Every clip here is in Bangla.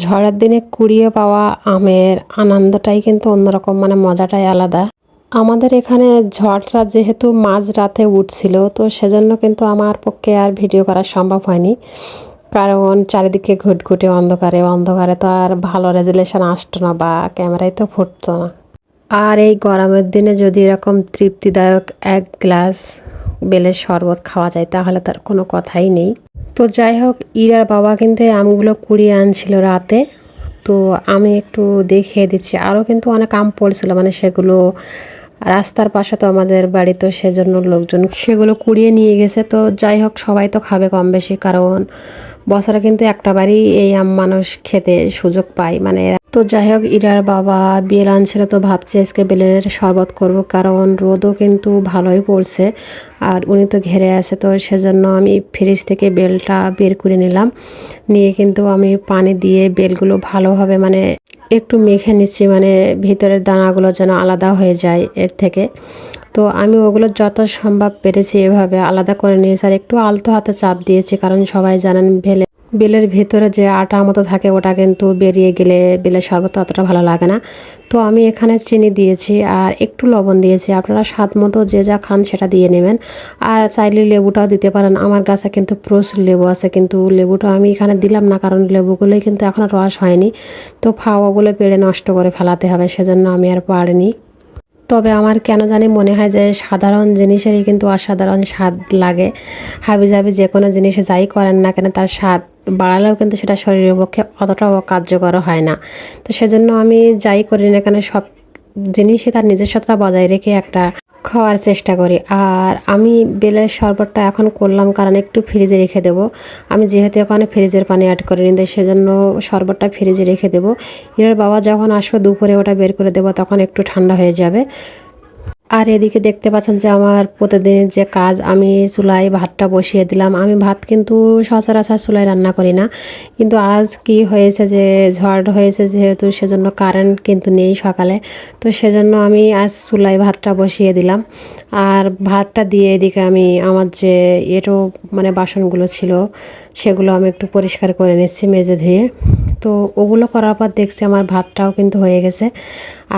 ঝড়ের দিনে কুড়িয়ে পাওয়া আমের আনন্দটাই কিন্তু অন্যরকম, মানে মজাটাই আলাদা। আমাদের এখানে ঝড়টা যেহেতু মাঝ রাতে উঠছিল, তো সেজন্য কিন্তু আমার পক্ষে আর ভিডিও করা সম্ভব হয়নি, কারণ চারিদিকে ঘুটঘুটে অন্ধকারে অন্ধকারে তো আর ভালো রেজুলেশন আসতো না বা ক্যামেরায় তো ফুটতো না। আর এই গরমের দিনে যদি এরকম তৃপ্তিদায়ক এক গ্লাস বেলের শরবত খাওয়া যায় তাহলে তার কোনো কথাই নেই। তো যাই হোক, ইরার বাবা কিন্তু এই আমগুলো কুড়িয়ে আনছিল রাতে। তো আমি একটু দেখিয়ে দিচ্ছি, আরও কিন্তু অনেক আম পড়ছিল, মানে সেগুলো রাস্তার পাশে তো আমাদের বাড়ি, তো সেজন্য লোকজন সেগুলো কুড়িয়ে নিয়ে গেছে। তো যাই হোক, সবাই তো খাবে কম বেশি, কারণ বছরে কিন্তু একটা বারই এই আম মানুষ খেতে সুযোগ পায়। মানে তো যাই হোক, ইরার বাবা বেল আনছিল, তো ভাবছি আজকে বেলের শরবত করব, কারণ রোদও কিন্তু ভালোই পড়ছে আর উনি তো ঘেরে আছে। তো সেজন্য আমি ফ্রিজ থেকে বেলটা বের করে নিলাম, নিয়ে কিন্তু আমি পানি দিয়ে বেলগুলো ভালোভাবে মানে একটু মেখে নিচ্ছি, মানে ভিতরের দানাগুলো যেন আলাদা হয়ে যায় এর থেকে। তো আমি ওগুলো যত সম্ভব পেরেছি এভাবে আলাদা করে নিয়েছি, আর একটু আলতো হাতে চাপ দিয়েছি, কারণ সবাই জানেন বেলের ভেতরে যে আটা মতো থাকে ওটা কিন্তু বেরিয়ে গেলে বেলের শরবত অতটা ভালো লাগে না। তো আমি এখানে চিনি দিয়েছি আর একটু লবণ দিয়েছি, আপনারা স্বাদ মতো যে যা খান সেটা দিয়ে নেবেন। আর চাইলে লেবুটাও দিতে পারেন, আমার গাছে কিন্তু প্রচুর লেবু আছে, কিন্তু লেবুটা আমি এখানে দিলাম না, কারণ লেবুগুলোই কিন্তু এখনও রস হয়নি, তো ফাওয়াগুলো পেড়ে নষ্ট করে ফেলাতে হবে, সেজন্য আমি আর পারিনি। তবে আমার কেন জানি মনে হয় যে সাধারণ জিনিসেরই কিন্তু অসাধারণ স্বাদ লাগে। হাবিজাবি যে কোনো জিনিসে যাই করেন না কেন, তার স্বাদ বাড়ালেও কিন্তু সেটা শরীরের পক্ষে অতটাও কার্যকর হয় না। তো সেজন্য আমি যাই করি না কেন, সব জিনিসই তার নিজস্বতা বজায় রেখে একটা খাওয়ার চেষ্টা করি। আর আমি বেলের শরবতটা এখন করলাম কারণ একটু ফ্রিজে রেখে দেবো। আমি যেহেতু ওখানে ফ্রিজের পানি অ্যাড করিনি, তাই সেজন্য শরবতটা ফ্রিজে রেখে দেবো। এর বাবা যখন আসবে দুপুরে ওটা বের করে দেবো, তখন একটু ঠান্ডা হয়ে যাবে। আর এদিকে দেখতে পাচ্ছেন যে আমার প্রতিদিনের যে কাজ, আমি চুলায় ভাতটা বসিয়ে দিলাম। আমি ভাত কিন্তু সচরাচর চুলায় রান্না করি না, কিন্তু আজ কি হয়েছে যে ঝড় হয়েছে যেহেতু, সেজন্য কারেন্ট কিন্তু নেই সকালে, তো সেজন্য আমি আজ চুলায় ভাতটা বসিয়ে দিলাম। আর ভাতটা দিয়ে এদিকে আমি আমার যে এটো মানে বাসনগুলো ছিল সেগুলো আমি একটু পরিষ্কার করে নিচ্ছি মেজে ধুয়ে। তো ওগুলো করার পর দেখছি আমার ভাতটাও কিন্তু হয়ে গেছে।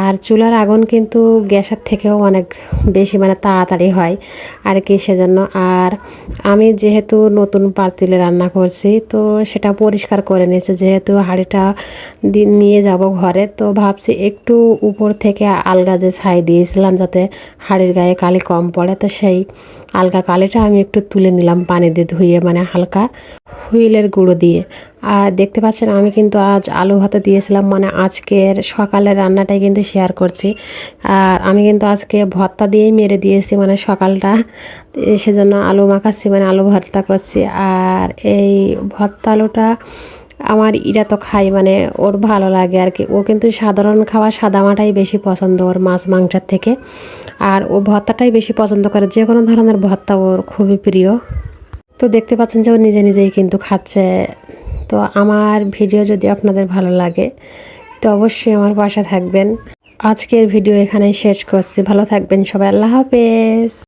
আর চুলার আগুন কিন্তু গ্যাসের থেকেও অনেক বেশি মানে তাড়াতাড়ি হয় আর কি, সেজন্য। আর আমি যেহেতু নতুন পাতিলে রান্না করছি, তো সেটা পরিষ্কার করে নিয়েছি, যেহেতু হাঁড়িটা নিয়ে যাব ঘরে, তো ভাবছি একটু উপর থেকে আলগা যে ছাই দিয়েছিলাম যাতে হাঁড়ির গায়ে কালি কম পড়ে, তো সেই আলগা কালিটা আমি একটু তুলে নিলাম পানি দিয়ে ধুয়ে, মানে হালকা হুইলের গুঁড়ো দিয়ে। আর দেখতে পাচ্ছেন আমি কিন্তু আজ আলু ভাতে দিয়েছিলাম, মানে আজকের সকালের রান্নাটাই কিন্তু শেয়ার করছি। আর আমি কিন্তু আজকে ভর্তা দিয়েই মেরে দিয়েছি, মানে সকালটা, সেজন্য আলু মাখাচ্ছি, মানে আলু ভর্তা করছি। আর এই ভর্তা আলুটা আমার ইরা তো খাই, মানে ওর ভালো লাগে আর কি। ও কিন্তু সাধারণ খাওয়া সাদামাটাই বেশি পছন্দ ওর, মাছ মাংসের থেকে। আর ও ভর্তাটাই বেশি পছন্দ করে, যে কোনো ধরনের ভর্তা ওর খুবই প্রিয়। তো দেখতে পাচ্ছেন যে ও নিজে নিজেই কিন্তু খাচ্ছে। তো আমার ভিডিও যদি আপনাদের ভালো লাগে তো অবশ্যই আমার পাশে থাকবেন। আজকের ভিডিও এখানেই শেষ করছি, ভালো থাকবেন সবাই, আল্লাহ হাফেজ।